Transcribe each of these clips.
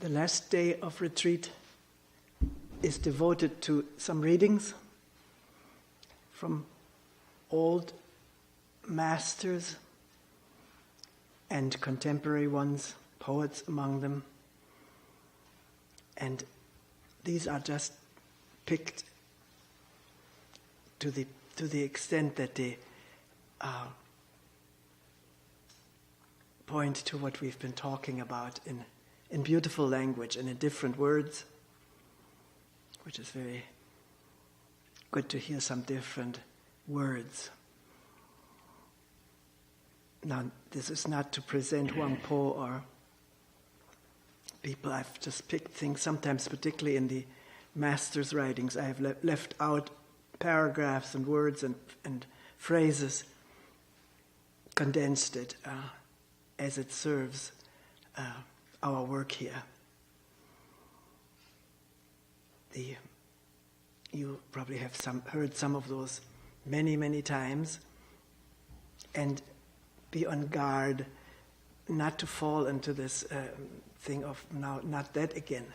The last day of retreat is devoted to some readings from old masters and contemporary ones, poets among them. And these are just picked to the extent that they point to what we've been talking about in beautiful language and in different words, which is very good to hear some different words. Now, this is not to present Huang Po or people. I've just picked things, sometimes particularly in the master's writings. I have left out paragraphs and words and phrases, condensed it as it serves our work here. You probably have heard some of those many, many times, and be on guard not to fall into this thing of now, not that again,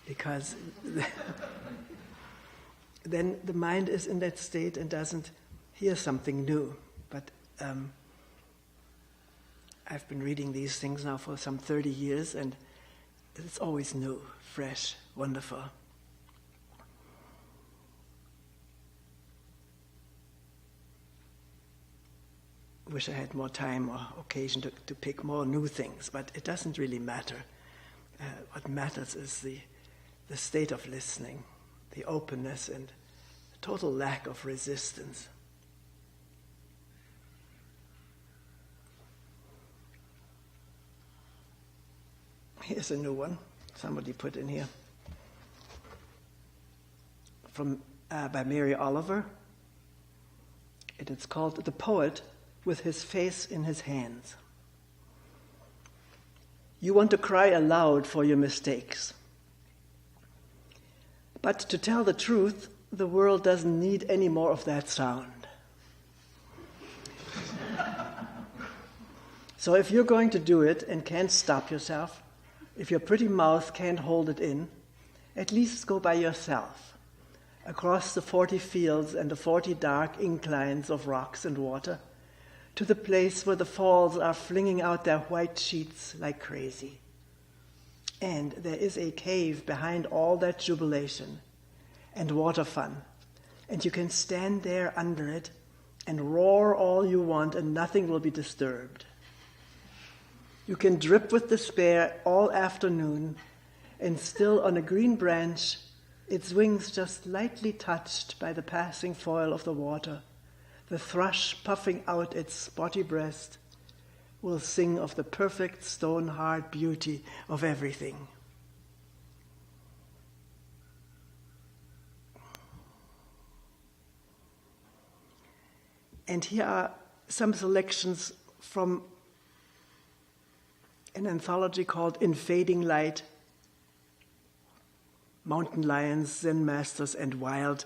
because then the mind is in that state and doesn't hear something new. But I've been reading these things now for some 30 years, and it's always new, fresh, wonderful. Wish I had more time or occasion to pick more new things, but it doesn't really matter. What matters is the state of listening, the openness and the total lack of resistance. Here's a new one somebody put in here from by Mary Oliver. It's called "The Poet with His Face in His Hands." You want to cry aloud for your mistakes. But to tell the truth, the world doesn't need any more of that sound. So if you're going to do it and can't stop yourself, if your pretty mouth can't hold it in, at least go by yourself, across the 40 fields and the 40 dark inclines of rocks and water, to the place where the falls are flinging out their white sheets like crazy. And there is a cave behind all that jubilation and water fun, and you can stand there under it and roar all you want and nothing will be disturbed. You can drip with despair all afternoon, and still on a green branch, its wings just lightly touched by the passing foil of the water, the thrush puffing out its spotty breast will sing of the perfect stone-hard beauty of everything. And here are some selections from an anthology called In Fading Light, Mountain Lions, Zen Masters, and Wild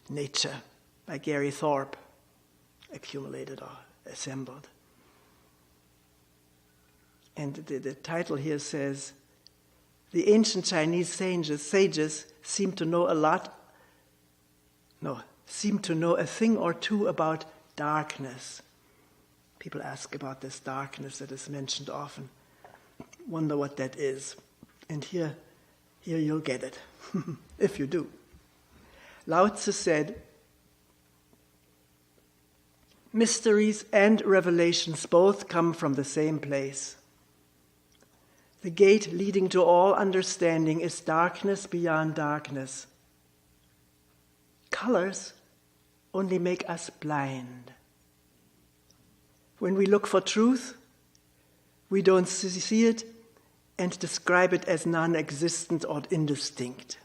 Nature by Gary Thorpe, accumulated or assembled. And the title here says, the ancient Chinese sages seem to know a thing or two about darkness. People ask about this darkness that is mentioned often, wonder what that is. And here you'll get it, if you do. Lao Tzu said, mysteries and revelations both come from the same place. The gate leading to all understanding is darkness beyond darkness. Colors only make us blind. When we look for truth, we don't see it and describe it as non-existent or indistinct.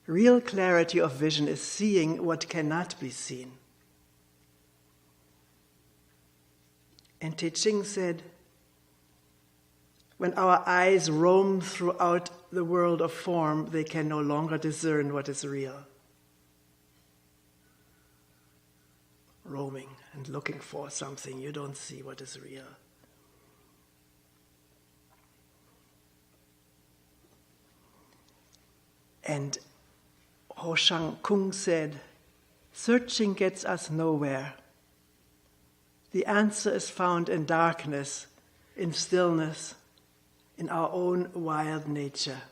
Real clarity of vision is seeing what cannot be seen. And Te Ching said, when our eyes roam throughout the world of form, they can no longer discern what is real. Roaming and looking for something, you don't see what is real. And Ho Shang Kung said, searching gets us nowhere. The answer is found in darkness, in stillness, in our own wild nature.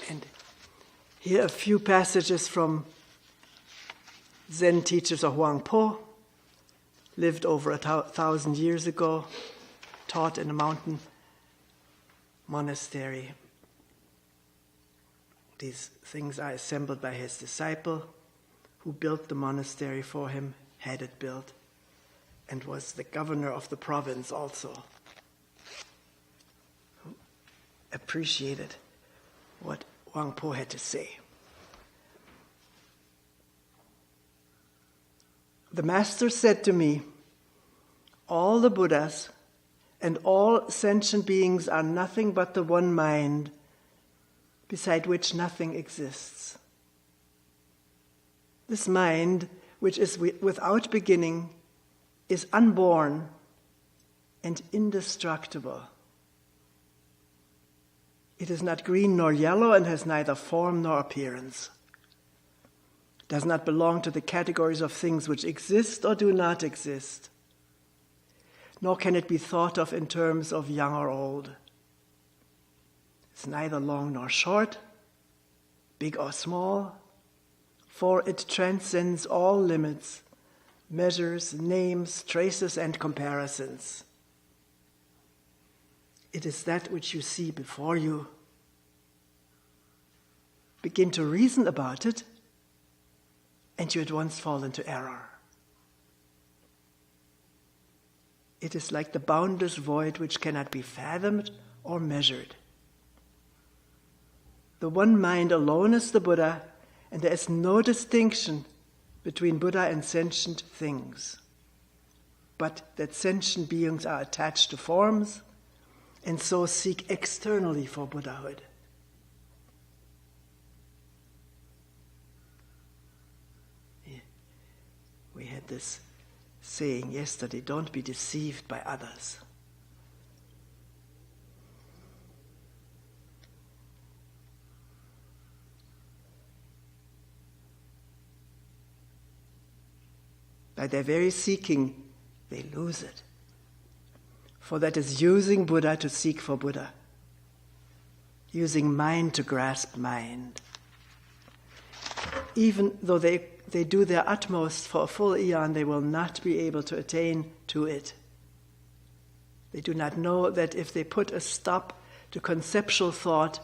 And here are a few passages from Zen teachers of Huang Po, lived over 1,000 years ago, taught in a mountain monastery. These things are assembled by his disciple, who built the monastery for him, had it built, and was the governor of the province also, who appreciated what Huang Po had to say. The master said to me, all the Buddhas and all sentient beings are nothing but the one mind, beside which nothing exists. This mind, which is without beginning, is unborn and indestructible. It is not green nor yellow and has neither form nor appearance. It does not belong to the categories of things which exist or do not exist, nor can it be thought of in terms of young or old. It's neither long nor short, big or small, for it transcends all limits, measures, names, traces, and comparisons. It is that which you see before you. Begin to reason about it, and you at once fall into error. It is like the boundless void which cannot be fathomed or measured. The one mind alone is the Buddha, and there is no distinction between Buddha and sentient things, but that sentient beings are attached to forms and so seek externally for Buddhahood. We had this saying yesterday, don't be deceived by others. By their very seeking, they lose it. For that is using Buddha to seek for Buddha, using mind to grasp mind. Even though they do their utmost for a full eon, they will not be able to attain to it. They do not know that if they put a stop to conceptual thought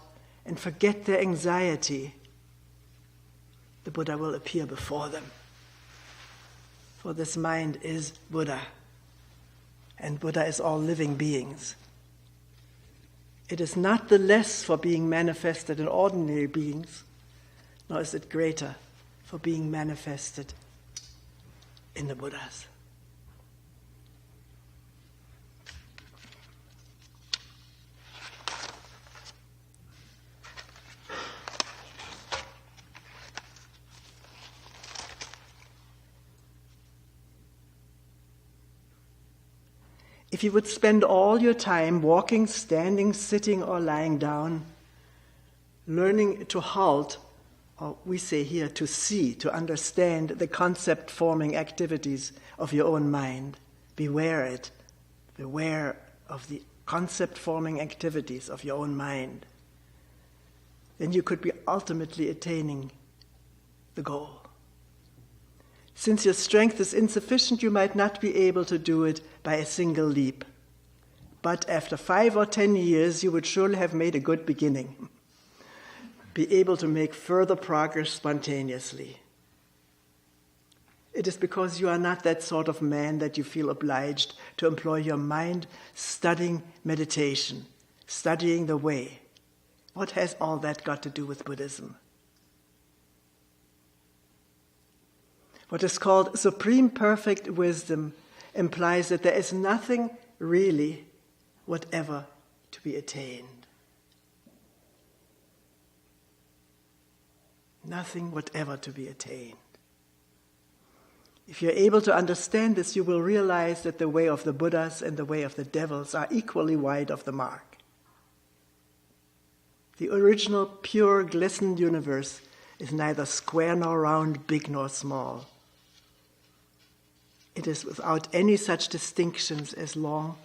and forget their anxiety, the Buddha will appear before them. For this mind is Buddha, and Buddha is all living beings. It is not the less for being manifested in ordinary beings, nor is it greater for being manifested in the Buddhas. If you would spend all your time walking, standing, sitting, or lying down, learning to halt, or we say here to see, to understand the concept-forming activities of your own mind, beware it, beware of the concept-forming activities of your own mind, then you could be ultimately attaining the goal. Since your strength is insufficient, you might not be able to do it by a single leap. But after 5 or 10 years, you would surely have made a good beginning. Be able to make further progress spontaneously. It is because you are not that sort of man that you feel obliged to employ your mind studying meditation, studying the way. What has all that got to do with Buddhism? What is called supreme perfect wisdom implies that there is nothing really whatever to be attained. Nothing whatever to be attained. If you're able to understand this, you will realize that the way of the Buddhas and the way of the devils are equally wide of the mark. The original, pure, glistened universe is neither square nor round, big nor small. It is without any such distinctions as long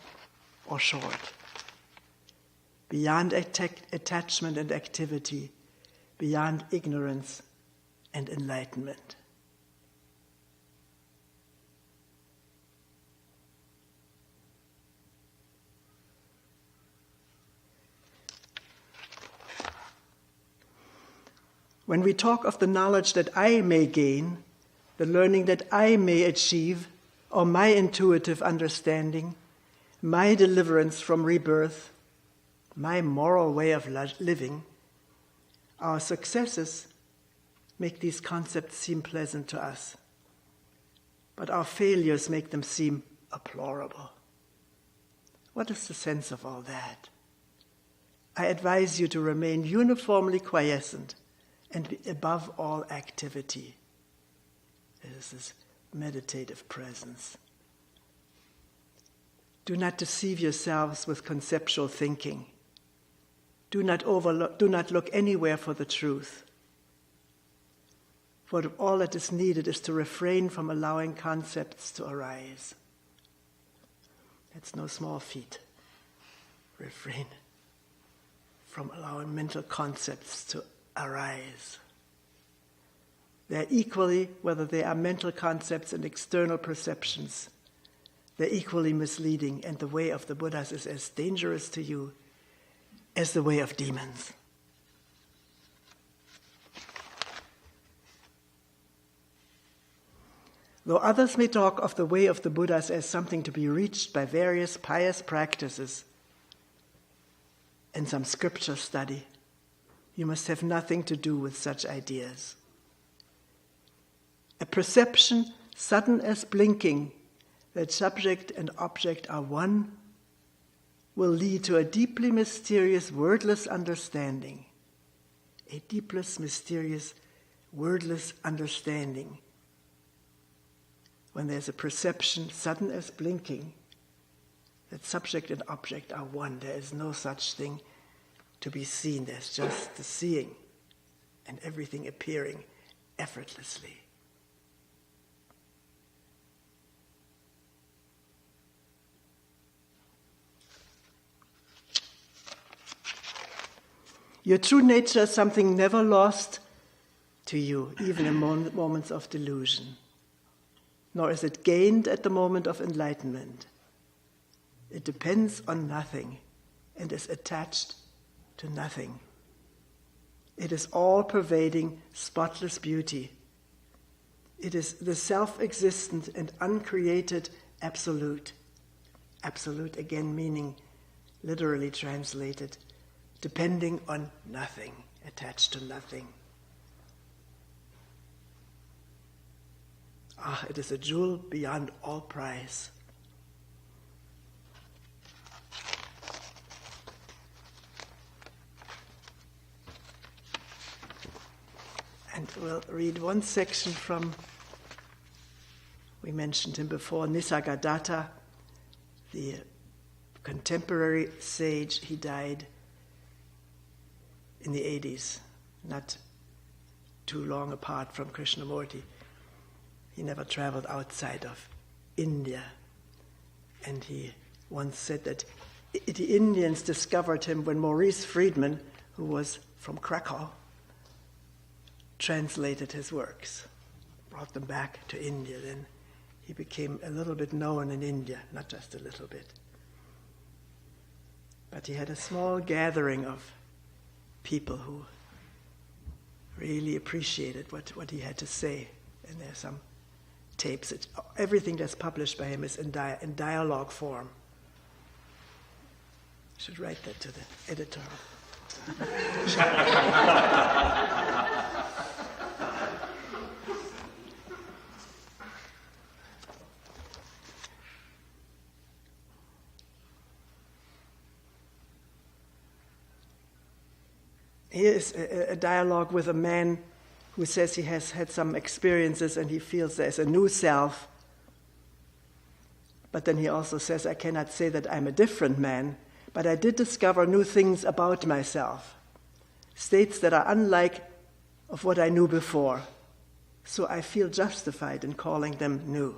or short. Beyond attachment and activity, beyond ignorance and enlightenment. When we talk of the knowledge that I may gain, the learning that I may achieve, or my intuitive understanding, my deliverance from rebirth, my moral way of living, our successes make these concepts seem pleasant to us, but our failures make them seem deplorable. What is the sense of all that? I advise you to remain uniformly quiescent and be above all activity. It is this meditative presence. Do not deceive yourselves with conceptual thinking. Do not look anywhere for the truth. For all that is needed is to refrain from allowing concepts to arise. That's no small feat. Refrain from allowing mental concepts to arise. They're equally, whether they are mental concepts and external perceptions, they're equally misleading, and the way of the Buddhas is as dangerous to you as the way of demons. Though others may talk of the way of the Buddhas as something to be reached by various pious practices and some scripture study, you must have nothing to do with such ideas. A perception sudden as blinking that subject and object are one will lead to a deeply mysterious wordless understanding. A deeply mysterious wordless understanding. When there's a perception sudden as blinking that subject and object are one, there is no such thing to be seen. There's just the seeing and everything appearing effortlessly. Your true nature is something never lost to you, even in moments of delusion. Nor is it gained at the moment of enlightenment. It depends on nothing and is attached to nothing. It is all-pervading, spotless beauty. It is the self-existent and uncreated absolute. Absolute again meaning, literally translated, depending on nothing, attached to nothing. Ah, it is a jewel beyond all price. And we'll read one section from, we mentioned him before, Nisargadatta, the contemporary sage. He died in the 80s, not too long apart from Krishnamurti. He never traveled outside of India. And he once said that the Indians discovered him when Maurice Friedman, who was from Krakow, translated his works, brought them back to India. Then he became a little bit known in India, not just a little bit. But he had a small gathering of people who really appreciated what he had to say. And there's some tapes. Everything that's published by him is in dialogue form. I should write that to the editor. Here is a dialogue with a man who says he has had some experiences and he feels there's a new self. But then he also says, I cannot say that I'm a different man, but I did discover new things about myself, states that are unlike of what I knew before. So I feel justified in calling them new.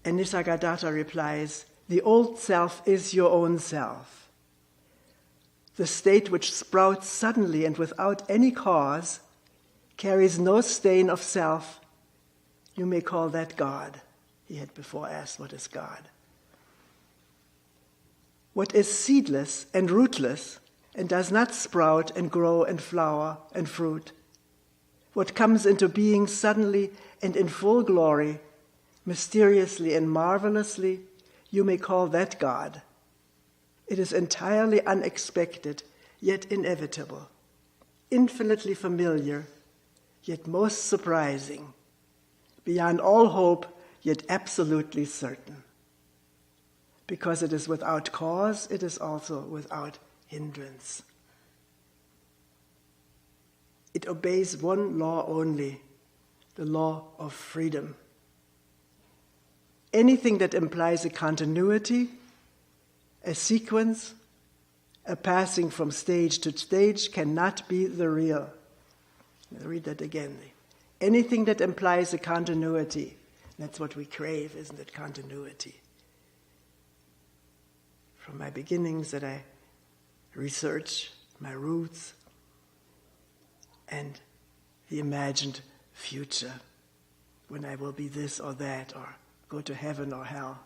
And Nisargadatta replies, the old self is your own self. The state which sprouts suddenly and without any cause, carries no stain of self. You may call that God. He had before asked, what is God? What is seedless and rootless and does not sprout and grow and flower and fruit? What comes into being suddenly and in full glory, mysteriously and marvelously, you may call that God. It is entirely unexpected, yet inevitable, infinitely familiar, yet most surprising, beyond all hope, yet absolutely certain. Because it is without cause, it is also without hindrance. It obeys one law only, the law of freedom. Anything that implies a continuity, a sequence, a passing from stage to stage cannot be the real. I'll read that again. Anything that implies a continuity, that's what we crave, isn't it? Continuity. From my beginnings that I research, my roots, and the imagined future, when I will be this or that, or go to heaven or hell.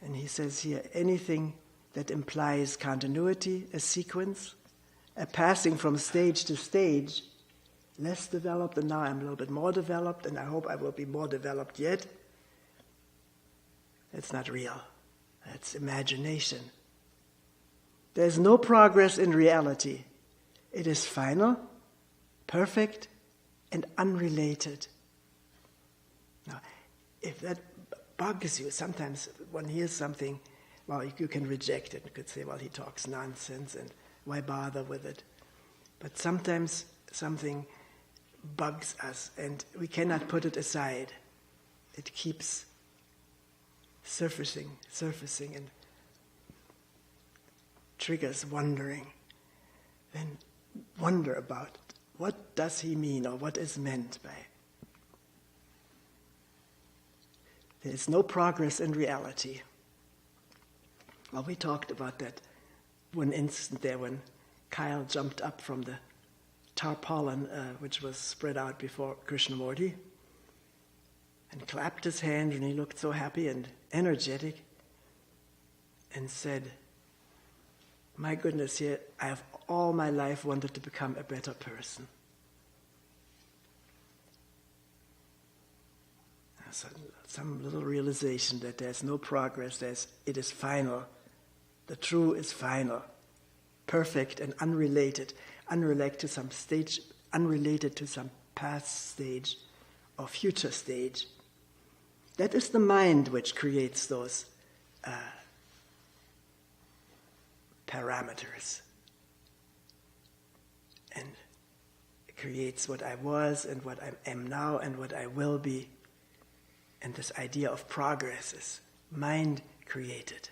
And he says here, anything that implies continuity, a sequence, a passing from stage to stage, less developed, and now I'm a little bit more developed, and I hope I will be more developed yet. That's not real. That's imagination. There's no progress in reality. It is final, perfect, and unrelated. Now, if that bugs you, sometimes one hears something, well, you can reject it. You could say, well, he talks nonsense, and why bother with it? But sometimes something bugs us, and we cannot put it aside. It keeps surfacing, and triggers wondering. Then wonder about it. What does he mean, or what is meant by it? There is no progress in reality. Well, we talked about that one instant there when Kyle jumped up from the tarpaulin, which was spread out before Krishnamurti, and clapped his hand, and he looked so happy and energetic, and said, my goodness, here I have all my life wanted to become a better person. Some little realization that there's no progress, it is final. The true is final, perfect and unrelated to some stage, unrelated to some past stage or future stage. That is the mind which creates those parameters and creates what I was and what I am now and what I will be. And this idea of progress is mind created.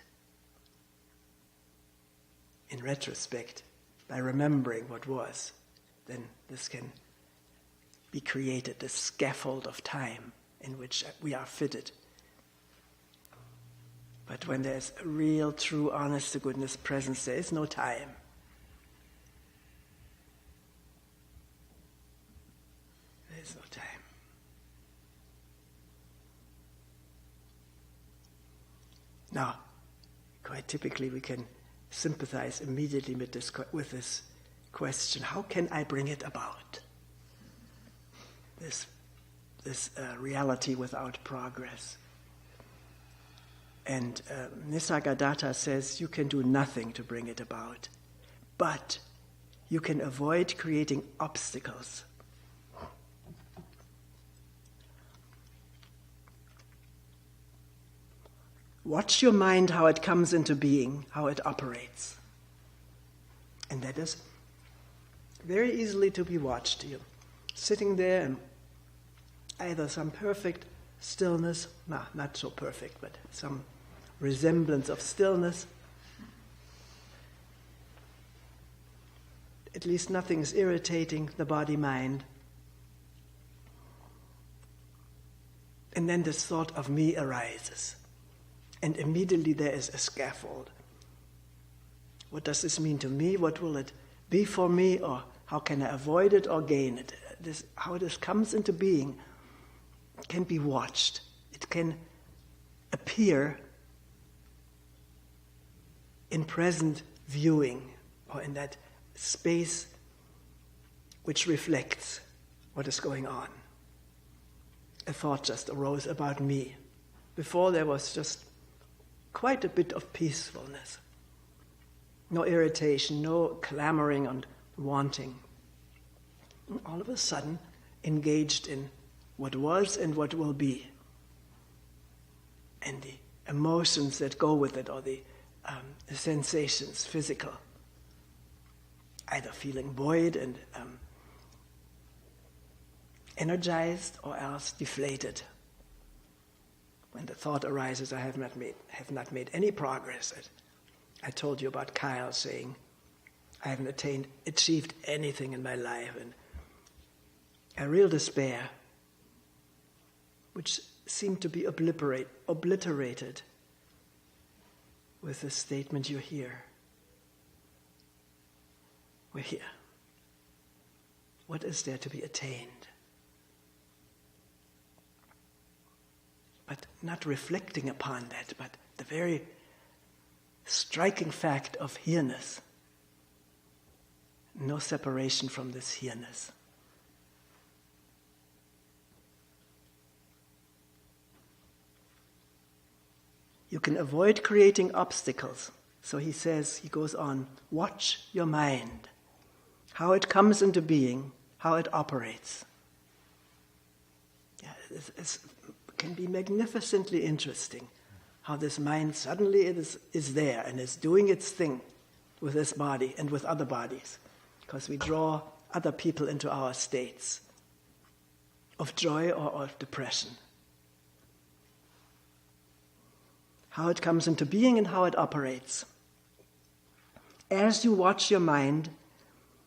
In retrospect, by remembering what was, then this can be created, this scaffold of time in which we are fitted. But when there's a real, true, honest-to-goodness presence, there is no time. There is no time. Now, quite typically we can sympathize immediately with this question: how can I bring it about? This reality without progress. And Nisargadatta says you can do nothing to bring it about, but you can avoid creating obstacles. Watch your mind, how it comes into being, how it operates. And that is very easily to be watched. You're sitting there in either some perfect stillness, not so perfect, but some resemblance of stillness. At least nothing is irritating the body-mind. And then this thought of me arises. And immediately there is a scaffold. What does this mean to me? What will it be for me? Or how can I avoid it or gain it? How this comes into being can be watched. It can appear in present viewing, or in that space which reflects what is going on. A thought just arose about me. Before there was just quite a bit of peacefulness. No irritation, no clamoring and wanting. And all of a sudden, engaged in what was and what will be. And the emotions that go with it, or the sensations, physical. Either feeling buoyed and energized, or else deflated. When the thought arises, I have not made any progress. I told you about Kyle saying, I haven't achieved anything in my life, and a real despair, which seemed to be obliterated with the statement you hear. We're here. What is there to be attained? But not reflecting upon that, but the very striking fact of here-ness. No separation from this here-ness. You can avoid creating obstacles. So he goes on, watch your mind, how it comes into being, how it operates. Yeah, it can be magnificently interesting how this mind suddenly is there and is doing its thing with this body and with other bodies, because we draw other people into our states of joy or of depression. How it comes into being and how it operates. As you watch your mind,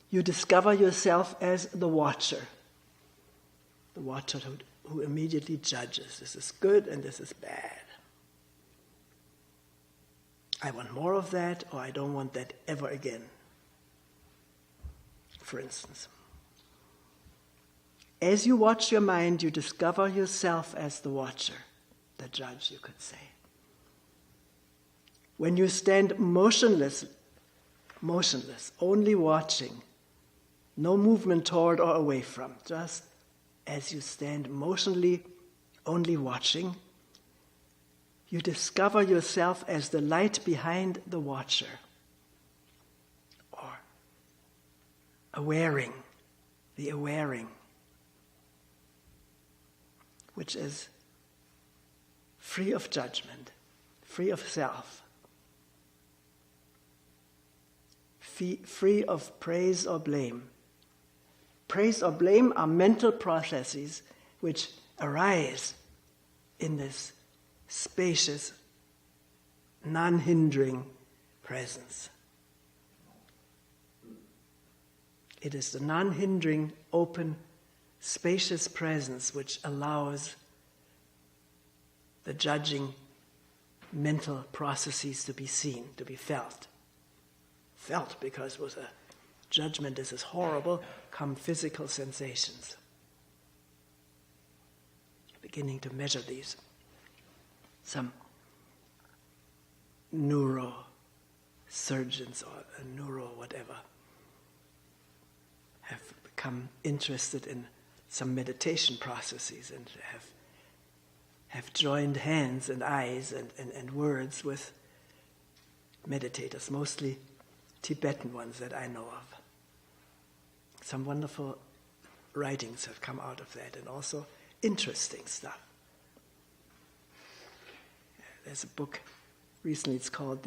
you discover yourself as the watcher who immediately judges. This is good and this is bad. I want more of that, or I don't want that ever again. For instance, as you watch your mind, you discover yourself as the watcher, the judge, you could say. When you stand motionless, only watching, no movement toward or away from, just as you stand motionally, only watching, you discover yourself as the light behind the watcher, or the awaring, which is free of judgment, free of self, free of praise or blame. Praise or blame are mental processes which arise in this spacious, non-hindering presence. It is the non-hindering, open, spacious presence which allows the judging mental processes to be seen, to be felt. Felt because with a judgment, this is horrible, come physical sensations. Beginning to measure these. Some neurosurgeons or neuro whatever have become interested in some meditation processes and have joined hands and eyes and words with meditators, mostly Tibetan ones that I know of. Some wonderful writings have come out of that, and also interesting stuff. There's a book recently, it's called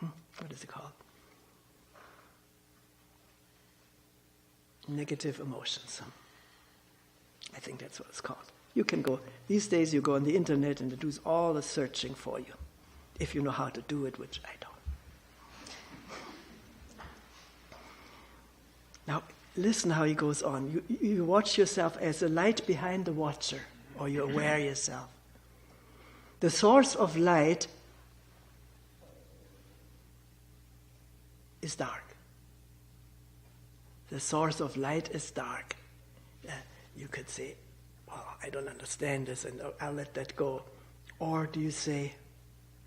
what is it called? negative emotions. I think that's what it's called. You can go, these days you go on the internet and it does all the searching for you, if you know how to do it, which I don't. Now, listen how he goes on. You watch yourself as a light behind the watcher, or you aware yourself. The source of light is dark. The source of light is dark. You could say, oh, I don't understand this, and I'll let that go. Or do you say,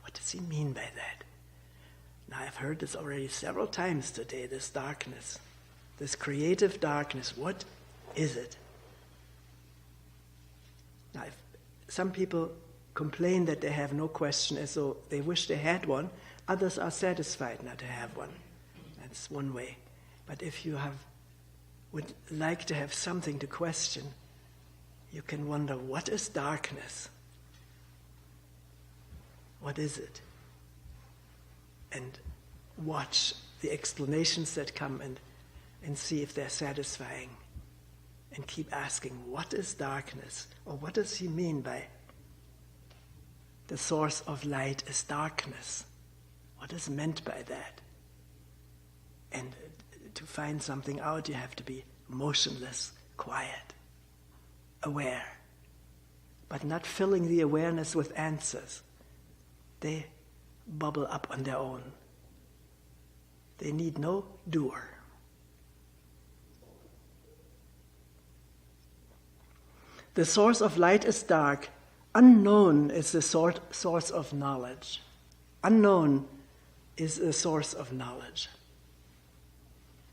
what does he mean by that? Now, I've heard this already several times today, this darkness, this creative darkness. What is it? Now, if some people complain that they have no question as though they wish they had one, others are satisfied not to have one. That's one way. But if you would like to have something to question, you can wonder, what is darkness? What is it? And watch the explanations that come and see if they're satisfying. And keep asking, what is darkness? Or what does he mean by the source of light is darkness? What is meant by that? And to find something out, you have to be motionless, quiet, aware, but not filling the awareness with answers. They bubble up on their own. They need no doer. The source of light is dark. Unknown is the source of knowledge. Unknown is the source of knowledge.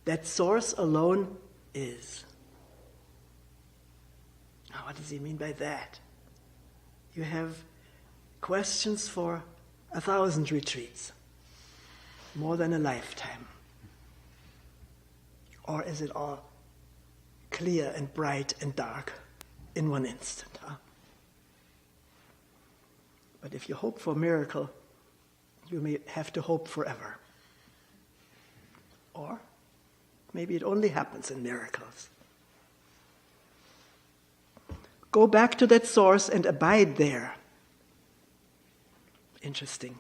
That source alone is. Now, what does he mean by that? You have questions for 1,000 retreats, more than a lifetime. Or is it all clear and bright and dark in one instant? Huh? But if you hope for a miracle, you may have to hope forever. Or maybe it only happens in miracles. Go back to that source and abide there. Interesting.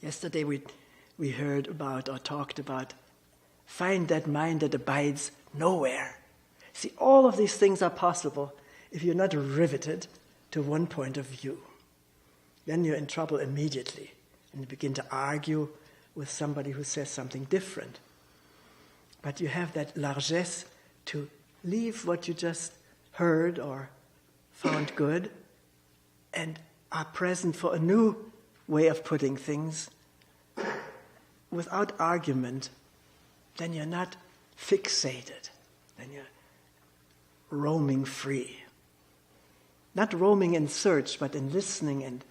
Yesterday we heard about or talked about find that mind that abides nowhere. See, all of these things are possible if you're not riveted to one point of view. Then you're in trouble immediately and you begin to argue with somebody who says something different. But you have that largesse to leave what you just heard or found good and are present for a new way of putting things without argument. Then you're not fixated. Then you're roaming free. Not roaming in search, but in listening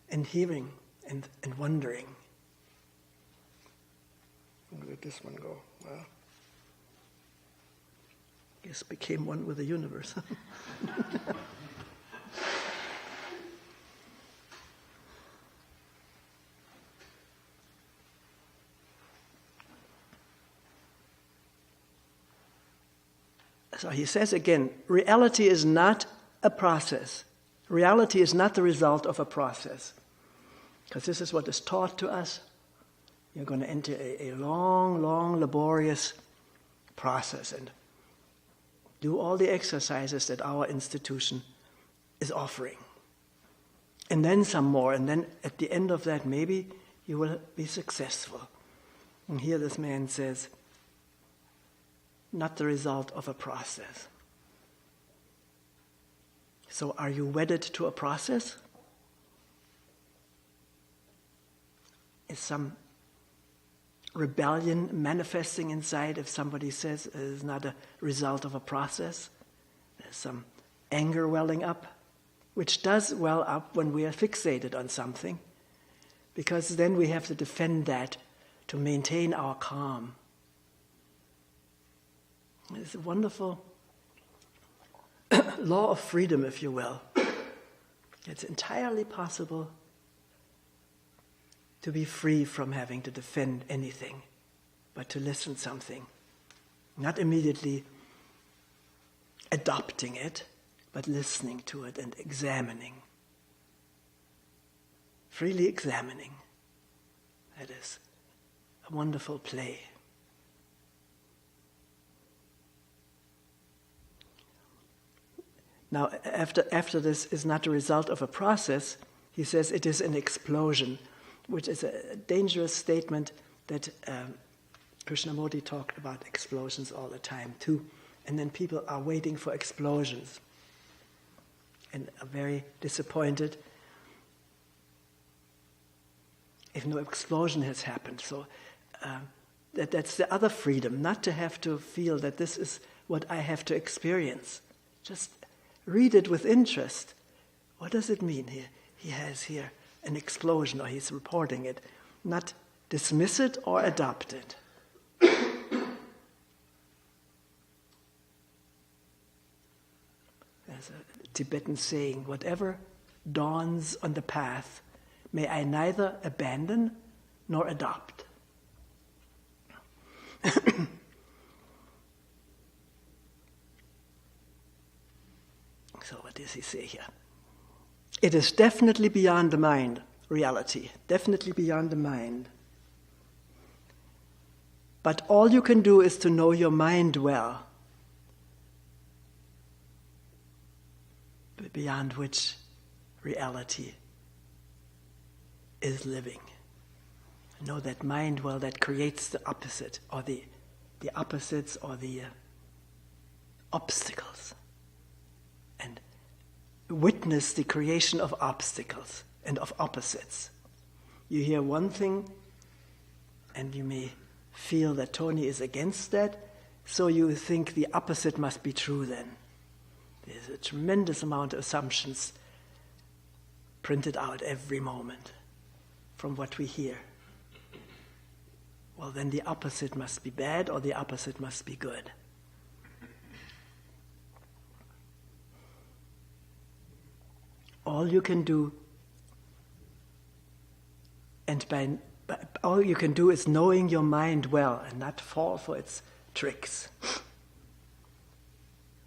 and hearing and wondering. Where did this one go? Well, I guess became one with the universe. So he says again, reality is not a process. Reality is not the result of a process. Because this is what is taught to us. You're going to enter a long, long, laborious process and do all the exercises that our institution is offering. And then some more, and then at the end of that, maybe you will be successful. And here this man says, not the result of a process. So are you wedded to a process? Is some rebellion manifesting inside if somebody says it is not a result of a process? There's some anger welling up, which does well up when we are fixated on something, because then we have to defend that to maintain our calm. It's a wonderful law of freedom, if you will. It's entirely possible to be free from having to defend anything, but to listen something Not immediately adopting it, but listening to it and examining. Freely examining. That is a wonderful play. Now, after this is not the result of a process, he says it is an explosion, which is a dangerous statement that Krishnamurti talked about explosions all the time too. And then people are waiting for explosions and are very disappointed if no explosion has happened. So that's the other freedom, not to have to feel that this is what I have to experience. Just read it with interest. What does it mean here? He has here an explosion, or he's reporting it. Not dismiss it or adopt it. There's a Tibetan saying, whatever dawns on the path, may I neither abandon nor adopt. So what does he say here? It is definitely beyond the mind, reality, definitely beyond the mind. But all you can do is to know your mind well, beyond which reality is living. Know that mind well that creates the opposite, or the opposites, or the obstacles. And witness the creation of obstacles and of opposites. You hear one thing, and you may feel that Toni is against that, so you think the opposite must be true then. There's a tremendous amount of assumptions printed out every moment from what we hear. Well, then the opposite must be bad, or the opposite must be good. All you can do, and by all you can do is knowing your mind well and not fall for its tricks.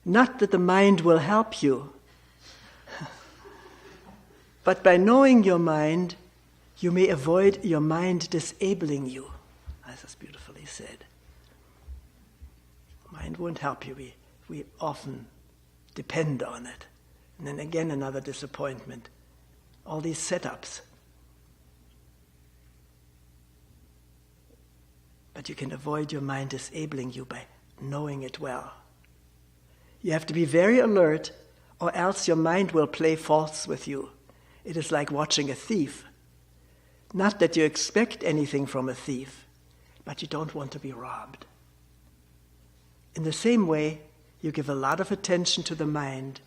Not that the mind will help you, but by knowing your mind, you may avoid your mind disabling you, as is beautifully said. Mind won't help you. We often depend on it. And then again, another disappointment. All these setups. But you can avoid your mind disabling you by knowing it well. You have to be very alert, or else your mind will play false with you. It is like watching a thief. Not that you expect anything from a thief, but you don't want to be robbed. In the same way, you give a lot of attention to the mind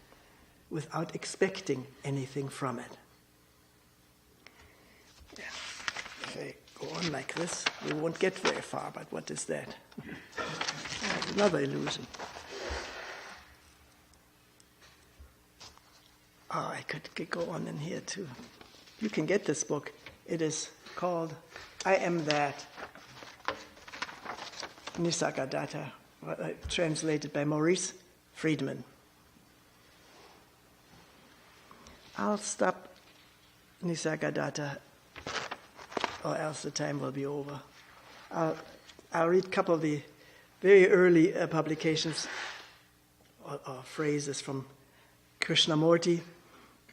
without expecting anything from it. Yeah. If I go on like this, we won't get very far, but what is that? Another illusion. Oh, I could go on in here too. You can get this book. It is called I Am That, Nisargadatta, translated by Maurice Friedman. I'll stop Nisargadatta, or else the time will be over. I'll read a couple of the very early publications or phrases from Krishnamurti.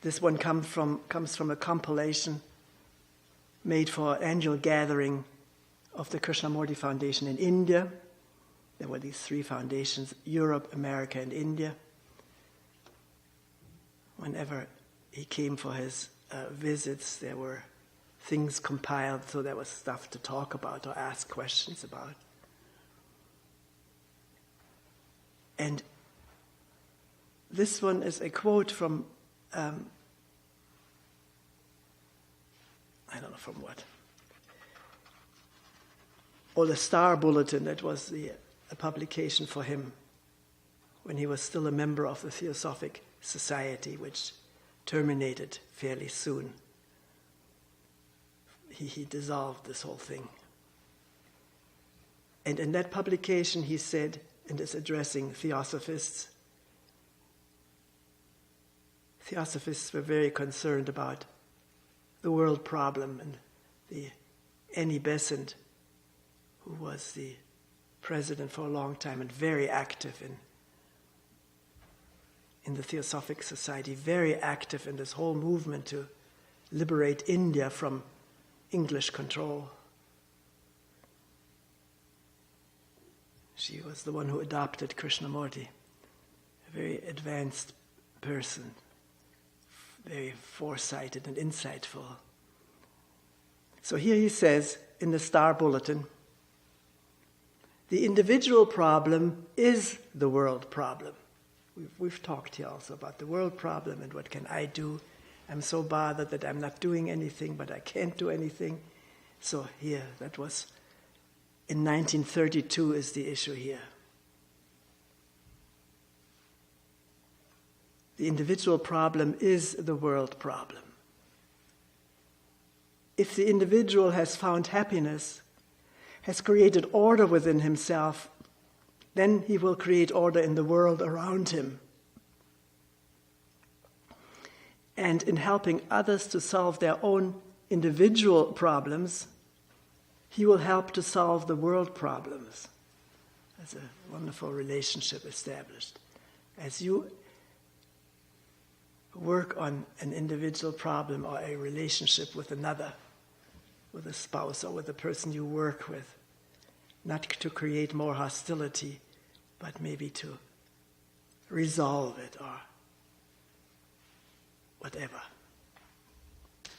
This one comes from a compilation made for an annual gathering of the Krishnamurti Foundation in India. There were these three foundations, Europe, America, and India. Whenever he came for his visits, there were things compiled, so there was stuff to talk about or ask questions about. And this one is a quote from, I don't know from what. Or the Star Bulletin, that was a publication for him when he was still a member of the Theosophic Society, which terminated fairly soon. He dissolved this whole thing. And in that publication he said in this addressing Theosophists. Theosophists were very concerned about the world problem, and Annie Besant, who was the president for a long time and very active in the Theosophic Society, very active in this whole movement to liberate India from English control. She was the one who adopted Krishnamurti, a very advanced person, very foresighted and insightful. So here he says in the Star Bulletin, the individual problem is the world problem. We've talked here also about the world problem and what can I do. I'm so bothered that I'm not doing anything, but I can't do anything. So here, that was in 1932 is the issue here. The individual problem is the world problem. If the individual has found happiness, has created order within himself, then he will create order in the world around him. And in helping others to solve their own individual problems, he will help to solve the world problems. There's a wonderful relationship established. As you work on an individual problem or a relationship with another, with a spouse or with the person you work with, not to create more hostility, but maybe to resolve it or whatever.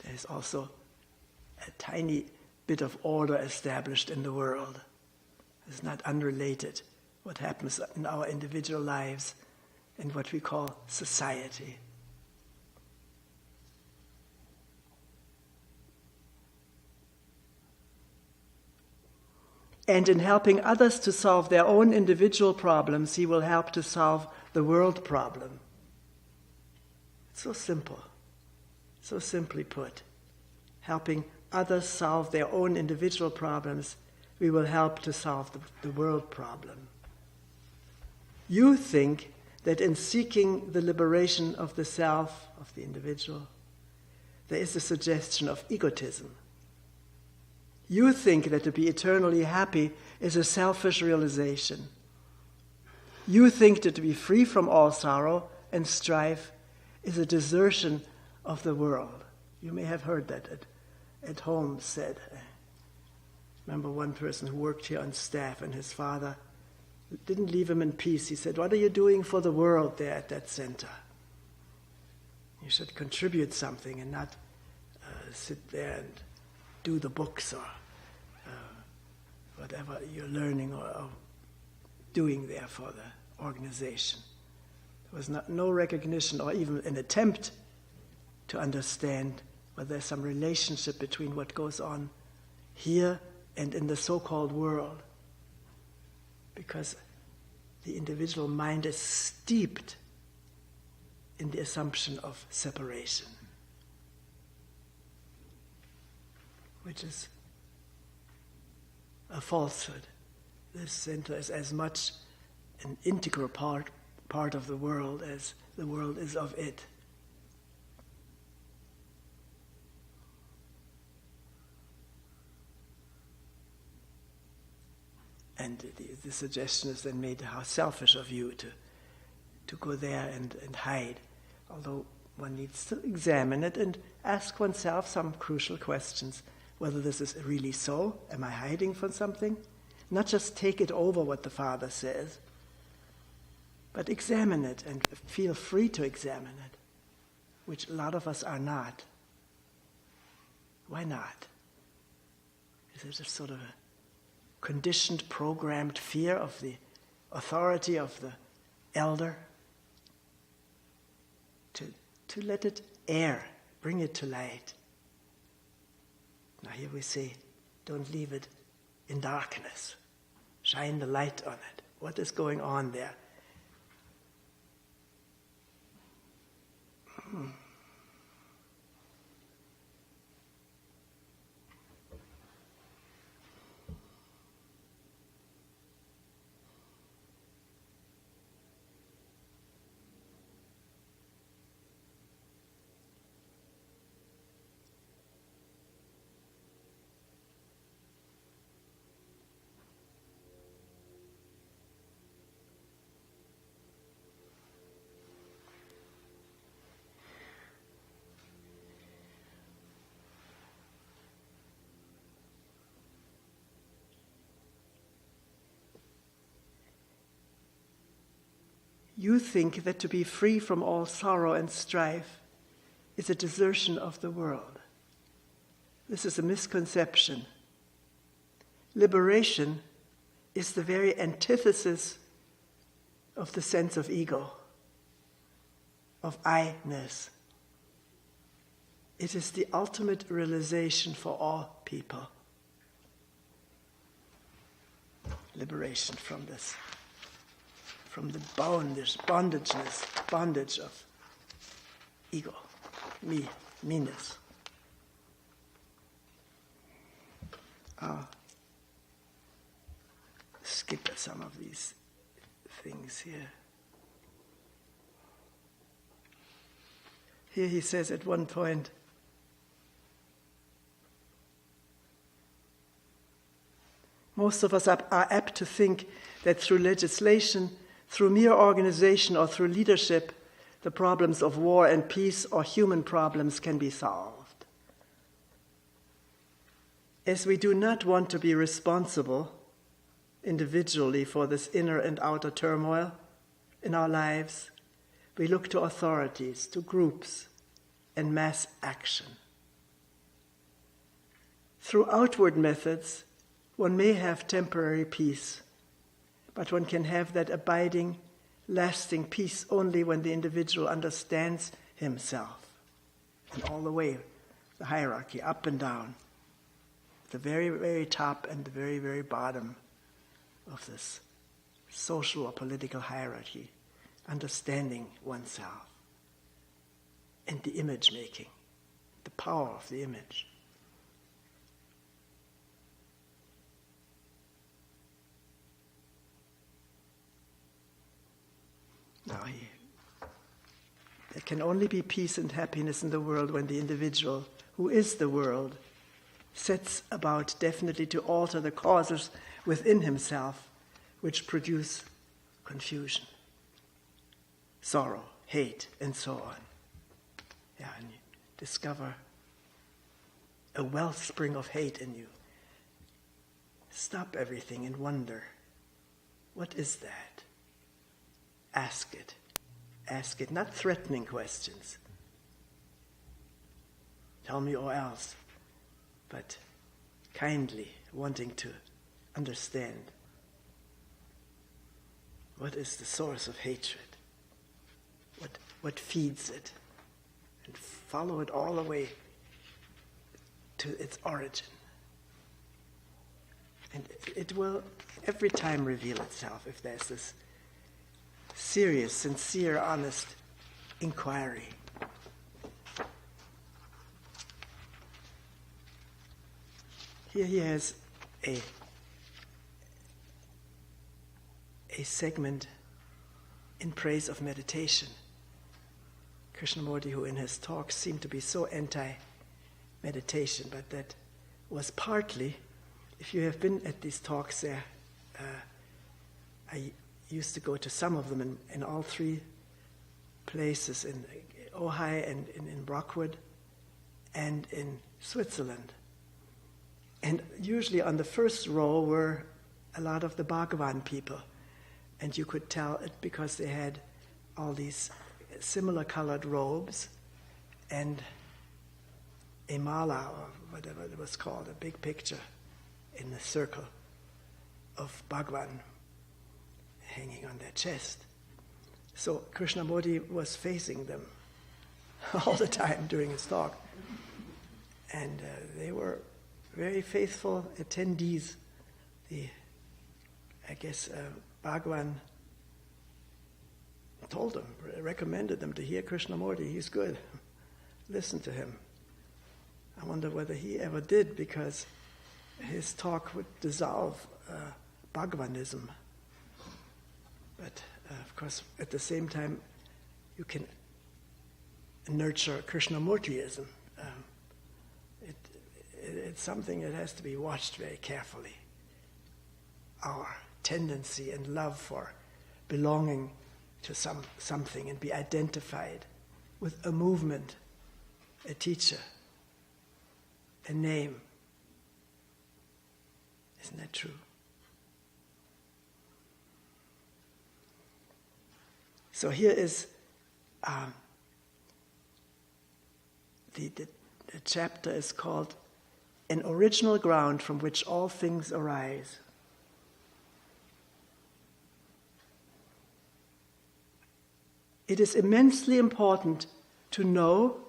There's also a tiny bit of order established in the world. It's not unrelated what happens in our individual lives and what we call society. And in helping others to solve their own individual problems, he will help to solve the world problem. It's so simple, so simply put. Helping others solve their own individual problems, we will help to solve the world problem. You think that in seeking the liberation of the self, of the individual, there is a suggestion of egotism. You think that to be eternally happy is a selfish realization. You think that to be free from all sorrow and strife is a desertion of the world. You may have heard that at home said. I remember one person who worked here on staff, and his father didn't leave him in peace. He said, "What are you doing for the world there at that center? You should contribute something and not sit there and do the books or whatever you're learning or doing there for the organization." There was no recognition or even an attempt to understand whether there's some relationship between what goes on here and in the so-called world. Because the individual mind is steeped in the assumption of separation, which is a falsehood. This center is as much an integral part of the world as the world is of it. And the suggestion is then made, how selfish of you to go there and hide. Although one needs to examine it and ask oneself some crucial questions. Whether this is really so, am I hiding from something? Not just take it over what the Father says, but examine it and feel free to examine it, which a lot of us are not. Why not? Is it just sort of a conditioned, programmed fear of the authority of the elder? To let it air, bring it to light. Now here we say, don't leave it in darkness. Shine the light on it. What is going on there? You think that to be free from all sorrow and strife is a desertion of the world. This is a misconception. Liberation is the very antithesis of the sense of ego, of I-ness. It is the ultimate realization for all people. Liberation from this, from the bondage of ego, me-ness. I'll skip some of these things here. Here he says at one point, most of us are apt to think that through legislation, through mere organization, or through leadership, the problems of war and peace or human problems can be solved. As we do not want to be responsible individually for this inner and outer turmoil in our lives, we look to authorities, to groups, and mass action. Through outward methods, one may have temporary peace, but one can have that abiding, lasting peace only when the individual understands himself. And all the way, the hierarchy, up and down, the very, very top and the very, very bottom of this social or political hierarchy, understanding oneself, and the image making, the power of the image. Now, there can only be peace and happiness in the world when the individual, who is the world, sets about definitely to alter the causes within himself which produce confusion, sorrow, hate, and so on. Yeah, and you discover a wellspring of hate in you. Stop everything and wonder, what is that? Ask it. Ask it, not threatening questions. Tell me or else, but kindly wanting to understand. What is the source of hatred? What feeds it? And follow it all the way to its origin. And it will every time reveal itself if there's this serious, sincere, honest inquiry. Here he has a segment in praise of meditation. Krishnamurti, who in his talks seemed to be so anti-meditation, but that was partly, if you have been at these talks there, I used to go to some of them in all three places, in Ojai and in Brockwood and in Switzerland. And usually on the first row were a lot of the Bhagavan people. And you could tell it because they had all these similar colored robes and a mala, or whatever it was called, a big picture in the circle of Bhagavan hanging on their chest. So Krishnamurti was facing them all the time during his talk. And they were very faithful attendees. Bhagavan told them, recommended them to hear Krishnamurti. He's good. Listen to him. I wonder whether he ever did, because his talk would dissolve Bhagavanism. But, of course, at the same time, you can nurture Krishnamurtiism. It's something that has to be watched very carefully. Our tendency and love for belonging to something and be identified with a movement, a teacher, a name. Isn't that true? So here is the chapter is called An Original Ground from Which All Things Arise. It is immensely important to know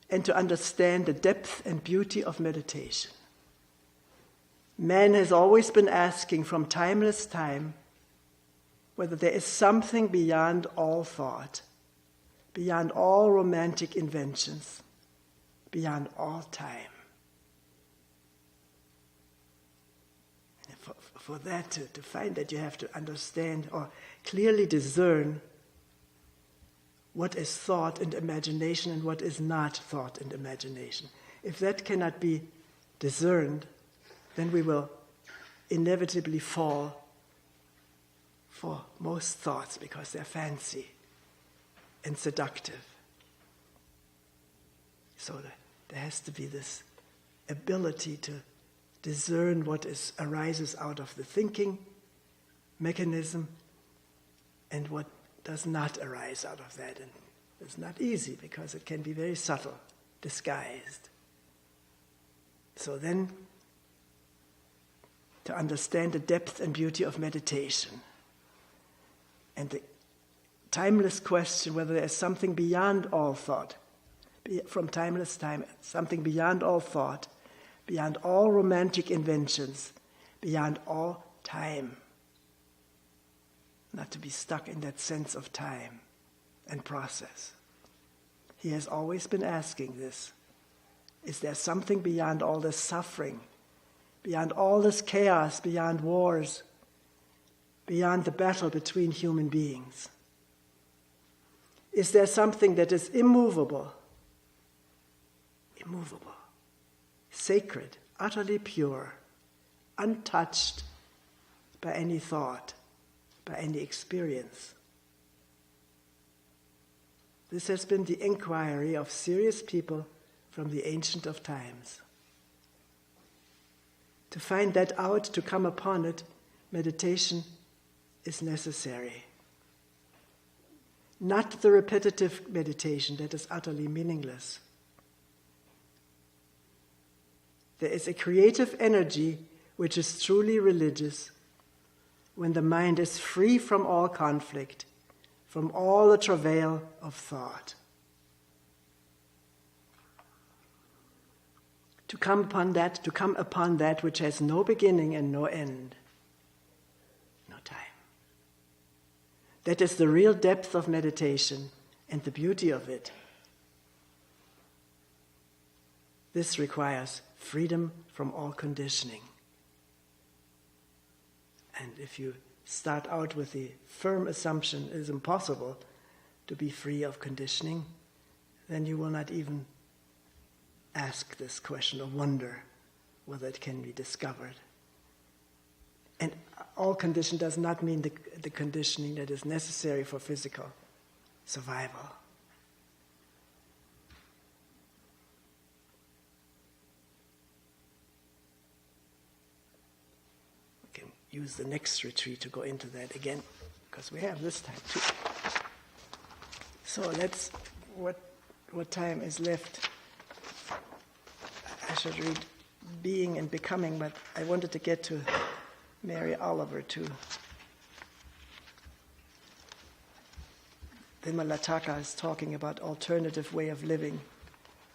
and to understand the depth and beauty of meditation. Man has always been asking from timeless time whether there is something beyond all thought, beyond all romantic inventions, beyond all time. And for that, to find that, you have to understand or clearly discern what is thought and imagination and what is not thought and imagination. If that cannot be discerned, then we will inevitably fall for most thoughts because they're fancy and seductive. So there has to be this ability to discern what arises out of the thinking mechanism and what does not arise out of that. And it's not easy because it can be very subtle, disguised. So then, to understand the depth and beauty of meditation and the timeless question whether there is something beyond all thought, from timeless time, something beyond all thought, beyond all romantic inventions, beyond all time. Not to be stuck in that sense of time and process. He has always been asking this. Is there something beyond all this suffering, beyond all this chaos, beyond wars, beyond the battle between human beings? Is there something that is immovable, sacred, utterly pure, untouched by any thought, by any experience? This has been the inquiry of serious people from the ancient of times. To find that out, to come upon it, meditation is necessary. Not the repetitive meditation that is utterly meaningless. There is a creative energy which is truly religious when the mind is free from all conflict, from all the travail of thought. To come upon that which has no beginning and no end, no time. That is the real depth of meditation and the beauty of it. This requires freedom from all conditioning. And if you start out with the firm assumption it is impossible to be free of conditioning, then you will not even ask this question or wonder whether it can be discovered. And all condition does not mean the conditioning that is necessary for physical survival. We can use the next retreat to go into that again, because we have this time too. So what time is left? I should read Being and Becoming, but I wanted to get to Mary Oliver too. Vimalataka is talking about alternative way of living,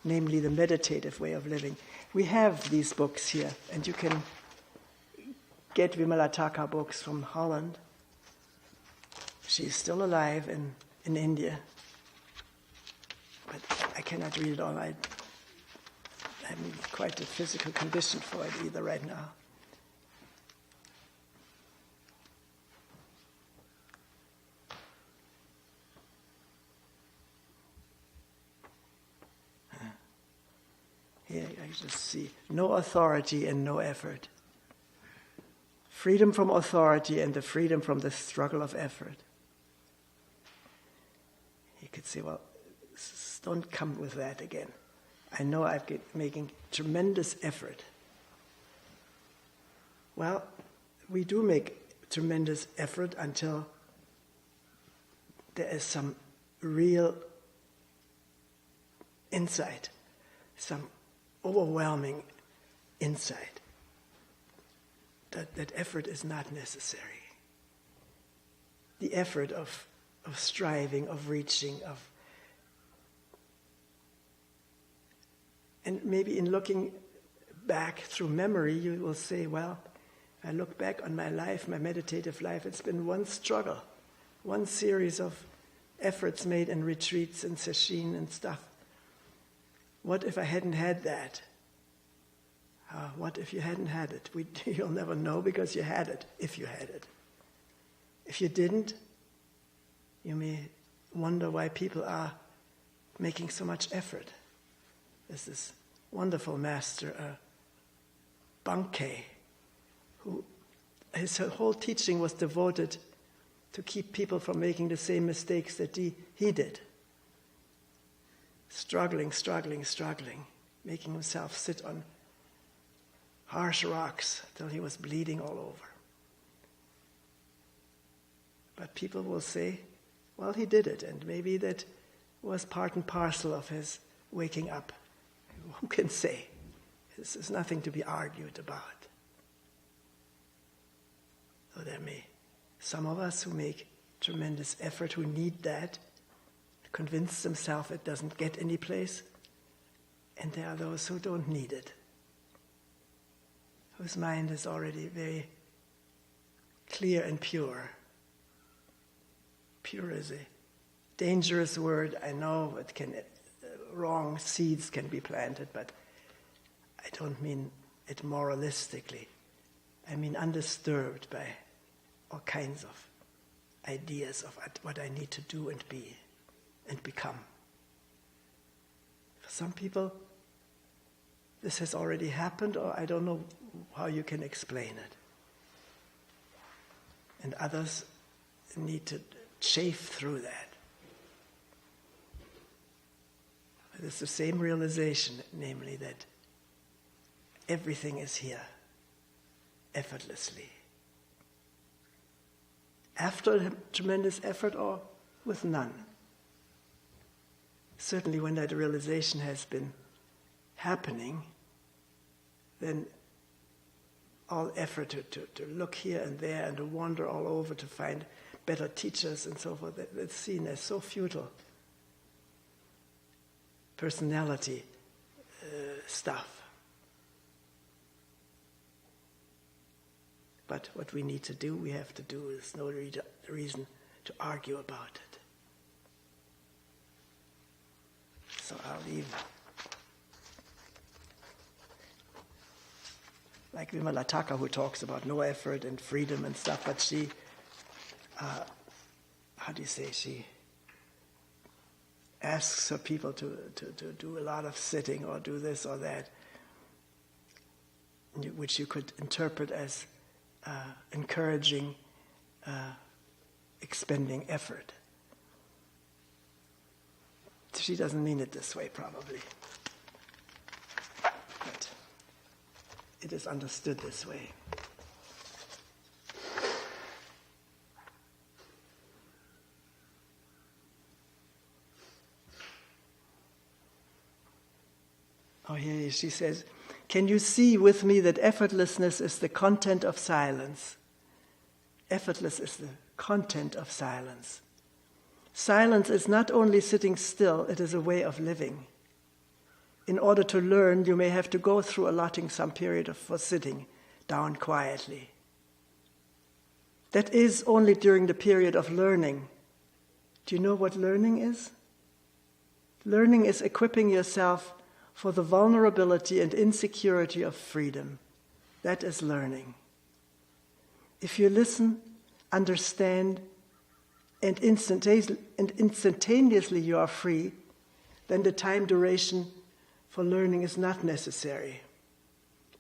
namely the meditative way of living. We have these books here, and you can get Vimalataka books from Holland. She's still alive in India, but I cannot read it all. I'm in quite a physical condition for it either right now. Here I just see no authority and no effort. Freedom from authority and the freedom from the struggle of effort. You could say, well, don't come with that again. I know I've been making tremendous effort. Well, we do make tremendous effort until there is some real insight, some overwhelming insight that effort is not necessary. The effort of striving, of reaching, and maybe in looking back through memory, you will say, well, I look back on my life, my meditative life, it's been one struggle, one series of efforts made in retreats and sesshin and stuff. What if I hadn't had that? What if you hadn't had it? You'll never know because you had it, if you had it. If you didn't, you may wonder why people are making so much effort. There's this wonderful master, Bankei, who his whole teaching was devoted to keep people from making the same mistakes that he did. Struggling, making himself sit on harsh rocks till he was bleeding all over. But people will say, well, he did it, and maybe that was part and parcel of his waking up. Who can say? This is nothing to be argued about. So there may some of us who make tremendous effort, who need that, to convince themselves it doesn't get any place, and there are those who don't need it, whose mind is already very clear and pure. Pure is a dangerous word. I know it can, wrong seeds can be planted, but I don't mean it moralistically. I mean undisturbed by all kinds of ideas of what I need to do and be and become. For some people, this has already happened, or I don't know how you can explain it. And others need to chafe through that. It's the same realization, namely that everything is here, effortlessly. After a tremendous effort or with none. Certainly when that realization has been happening, then all effort to look here and there and to wander all over to find better teachers and so forth, that's seen as so futile. Personality stuff. But what we need to do, we have to do. There's no reason to argue about it. So I'll leave. Like Vimala Thakur, who talks about no effort and freedom and stuff, but she, she asks her people to do a lot of sitting or do this or that, which you could interpret as encouraging expending effort. She doesn't mean it this way, probably. But it is understood this way. Oh, here she says, can you see with me that effortlessness is the content of silence? Effortless is the content of silence. Silence is not only sitting still, it is a way of living. In order to learn, you may have to go through allotting some period for sitting down quietly. That is only during the period of learning. Do you know what learning is? Learning is equipping yourself for the vulnerability and insecurity of freedom. That is learning. If you listen, understand, and instantaneously you are free, then the time duration for learning is not necessary.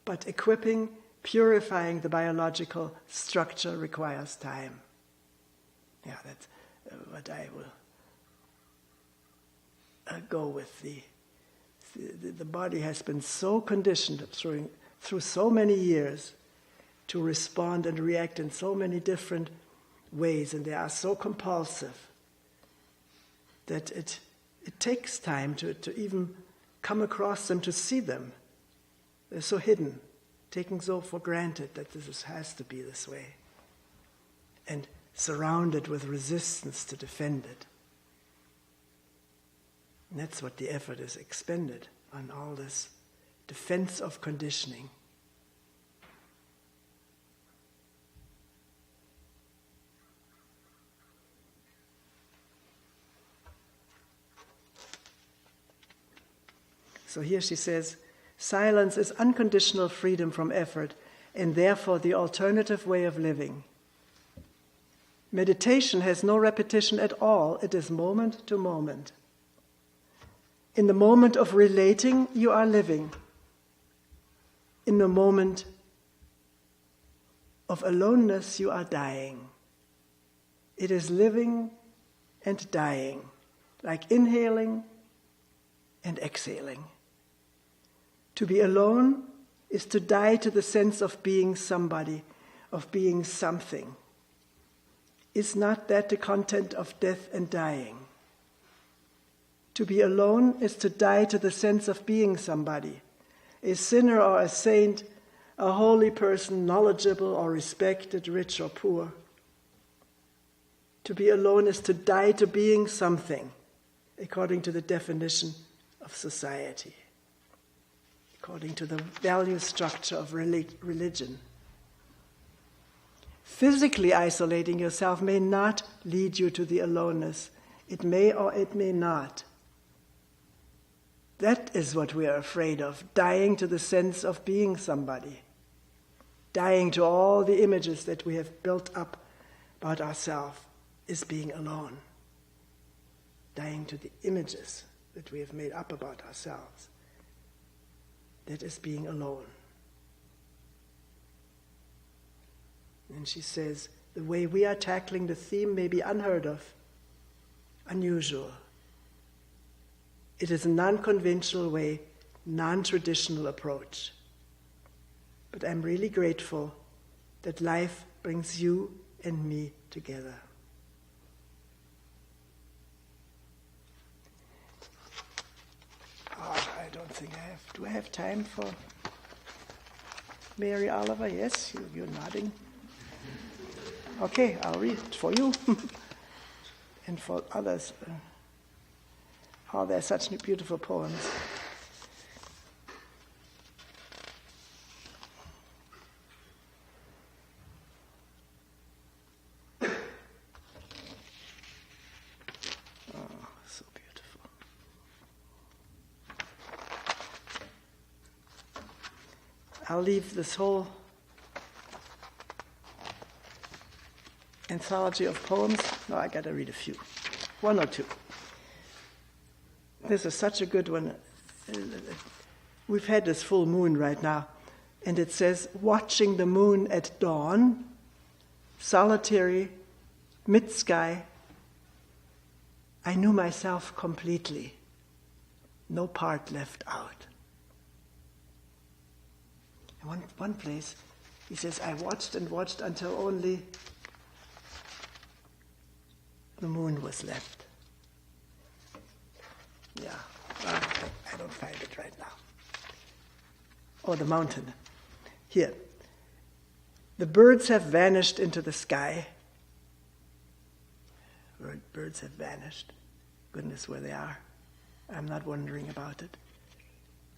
But equipping, purifying the biological structure requires time. Yeah, that's what I will go with. The body has been so conditioned through so many years to respond and react in so many different ways, and they are so compulsive that it takes time to even come across them, to see them. They're so hidden, taken so for granted that has to be this way, and surrounded with resistance to defend it. And that's what the effort is expended on, all this defense of conditioning. So here she says, silence is unconditional freedom from effort and therefore the alternative way of living. Meditation has no repetition at all. It is moment to moment. In the moment of relating, you are living. In the moment of aloneness, you are dying. It is living and dying, like inhaling and exhaling. To be alone is to die to the sense of being somebody, of being something. Is not that the content of death and dying? To be alone is to die to the sense of being somebody, a sinner or a saint, a holy person, knowledgeable or respected, rich or poor. To be alone is to die to being something, according to the definition of society, according to the value structure of religion. Physically isolating yourself may not lead you to the aloneness. It may or it may not. That is what we are afraid of, dying to the sense of being somebody, dying to all the images that we have built up about ourselves is being alone, dying to the images that we have made up about ourselves. That is being alone. And she says, the way we are tackling the theme may be unheard of, unusual. It is a non-conventional way, non-traditional approach. But I'm really grateful that life brings you and me together. I don't think I have. Do I have time for Mary Oliver? Yes, you're nodding. Okay, I'll read it for you and for others. Oh, they're such beautiful poems. Oh, so beautiful. I'll leave this whole anthology of poems. No, I gotta read a few. One or two. This is such a good one. We've had this full moon right now, and it says, watching the moon at dawn, solitary, mid-sky, I knew myself completely, no part left out. And one place, he says, I watched and watched until only the moon was left. Yeah, I don't find it right now. Oh, the mountain. Here. The birds have vanished into the sky. Birds have vanished. Goodness, where they are. I'm not wondering about it.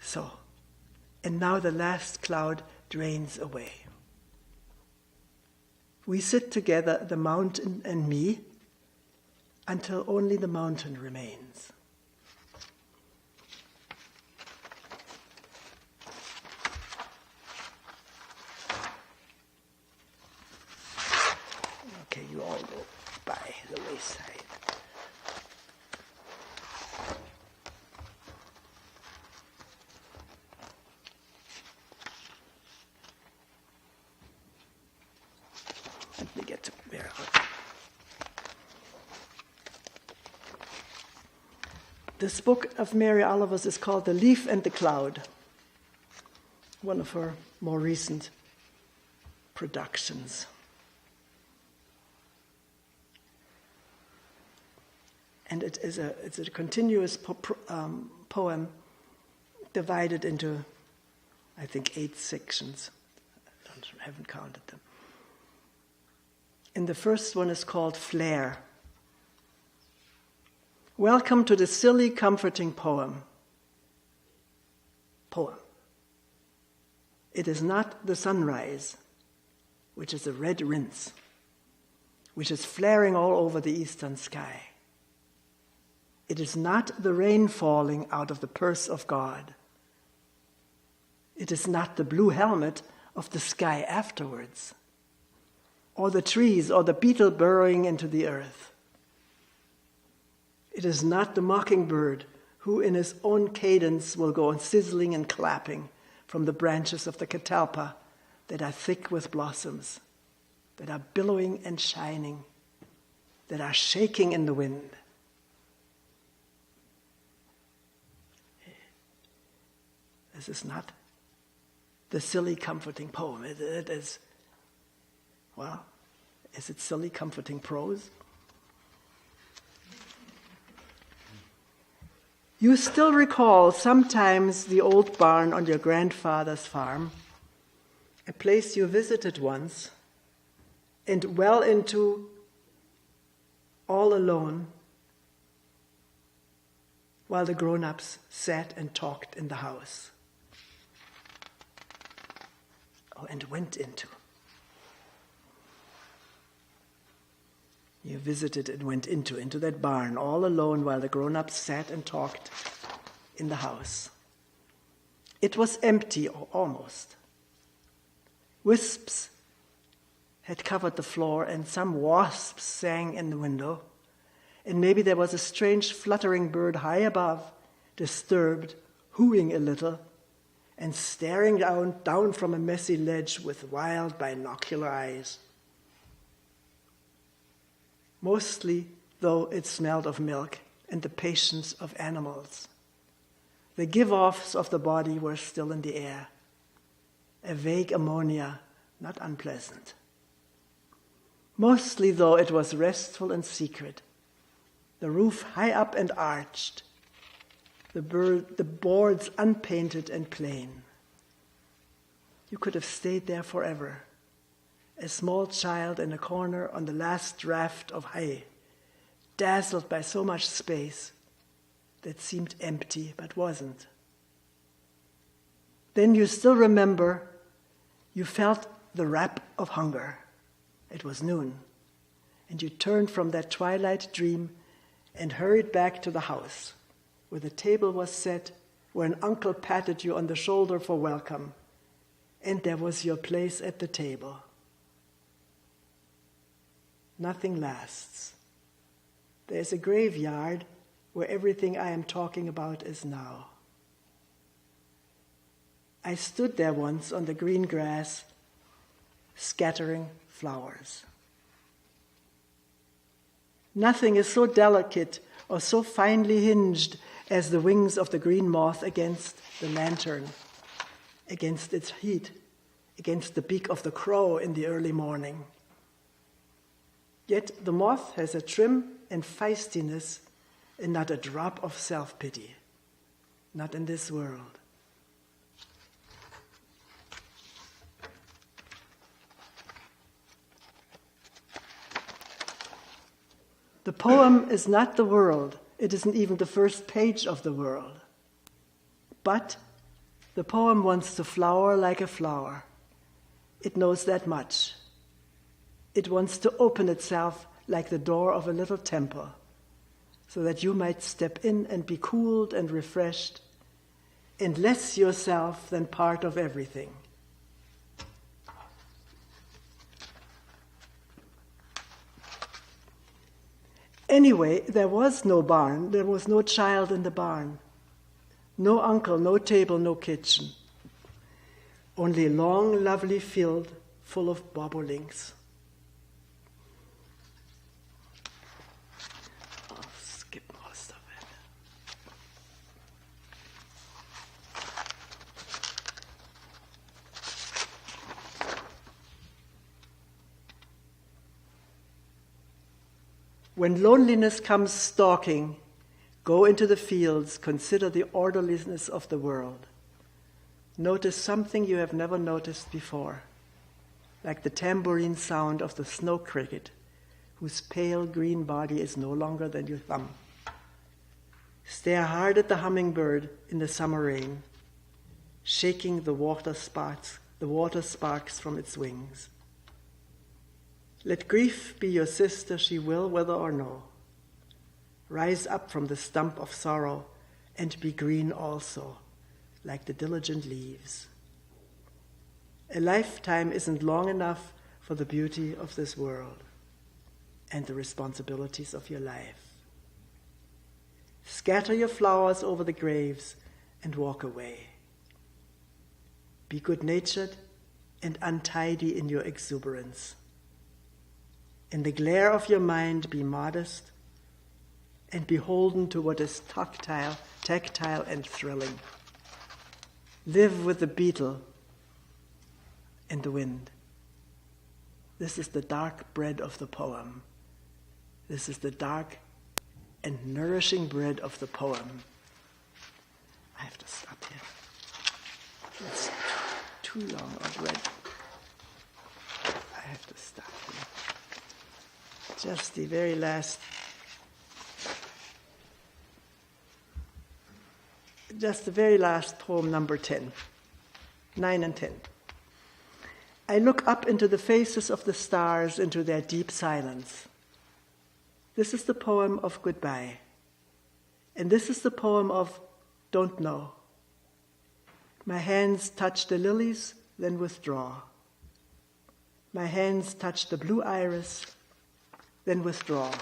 So, and now the last cloud drains away. We sit together, the mountain and me, until only the mountain remains. Okay, you all go by the wayside. Let me get to where. This book of Mary Oliver's is called The Leaf and the Cloud, one of her more recent productions. And it's a continuous poem divided into, I think, 8 sections. I haven't counted them. And the first one is called Flare. Welcome to the silly, comforting poem. It is not the sunrise, which is a red rinse, which is flaring all over the eastern sky. It is not the rain falling out of the purse of God. It is not the blue helmet of the sky afterwards, or the trees, or the beetle burrowing into the earth. It is not the mockingbird who in his own cadence will go on sizzling and clapping from the branches of the catalpa that are thick with blossoms, that are billowing and shining, that are shaking in the wind. This is not the silly, comforting poem. It is, well, is it silly, comforting prose? You still recall sometimes the old barn on your grandfather's farm, a place you visited once, and well into all alone, while the grown-ups sat and talked in the house. Oh, and went into. You visited and went into that barn all alone while the grown-ups sat and talked in the house. It was empty, or almost. Wisps had covered the floor and some wasps sang in the window, and maybe there was a strange fluttering bird high above, disturbed, hooing a little, and staring down from a messy ledge with wild binocular eyes. Mostly, though, it smelled of milk and the patience of animals. The give-offs of the body were still in the air. A vague ammonia, not unpleasant. Mostly, though, it was restful and secret. The roof high up and arched. The boards unpainted and plain. You could have stayed there forever. A small child in a corner on the last raft of hay, dazzled by so much space that seemed empty but wasn't. Then you still remember you felt the rap of hunger. It was noon, and you turned from that twilight dream and hurried back to the house, where the table was set, where an uncle patted you on the shoulder for welcome, and there was your place at the table. Nothing lasts. There is a graveyard where everything I am talking about is now. I stood there once on the green grass, scattering flowers. Nothing is so delicate or so finely hinged as the wings of the green moth against the lantern, against its heat, against the beak of the crow in the early morning. Yet the moth has a trim and feistiness and not a drop of self-pity. Not in this world. The poem is not the world. It isn't even the first page of the world. But the poem wants to flower like a flower. It knows that much. It wants to open itself like the door of a little temple, so that you might step in and be cooled and refreshed, and less yourself than part of everything. Anyway, there was no barn, there was no child in the barn, no uncle, no table, no kitchen, only a long, lovely field full of bobolinks. When loneliness comes stalking, go into the fields, consider the orderliness of the world. Notice something you have never noticed before, like the tambourine sound of the snow cricket, whose pale green body is no longer than your thumb. Stare hard at the hummingbird in the summer rain, shaking the water sparks from its wings. Let grief be your sister, she will, whether or no. Rise up from the stump of sorrow and be green also, like the diligent leaves. A lifetime isn't long enough for the beauty of this world and the responsibilities of your life. Scatter your flowers over the graves and walk away. Be good-natured and untidy in your exuberance. In the glare of your mind, be modest and beholden to what is tactile and thrilling. Live with the beetle and the wind. This is the dark bread of the poem. This is the dark and nourishing bread of the poem. I have to stop here. It's too long already. I have to stop here. Just the very last poem, number 10, 9 and 10. I look up into the faces of the stars, into their deep silence. This is the poem of goodbye. And this is the poem of don't know. My hands touch the lilies, then withdraw. My hands touch the blue iris, then withdraw.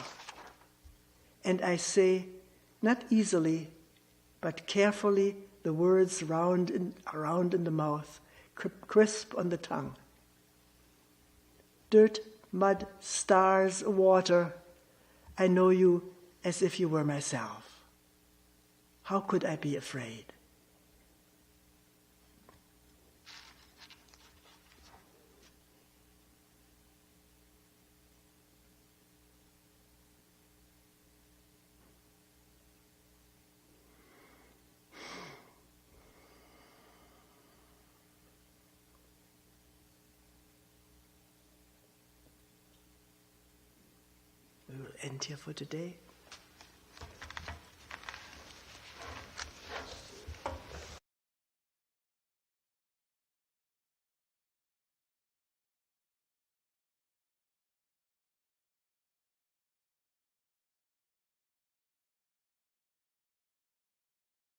And I say, not easily, but carefully, the words around in the mouth, crisp on the tongue. Dirt, mud, stars, water, I know you as if you were myself. How could I be afraid? We will end here for today.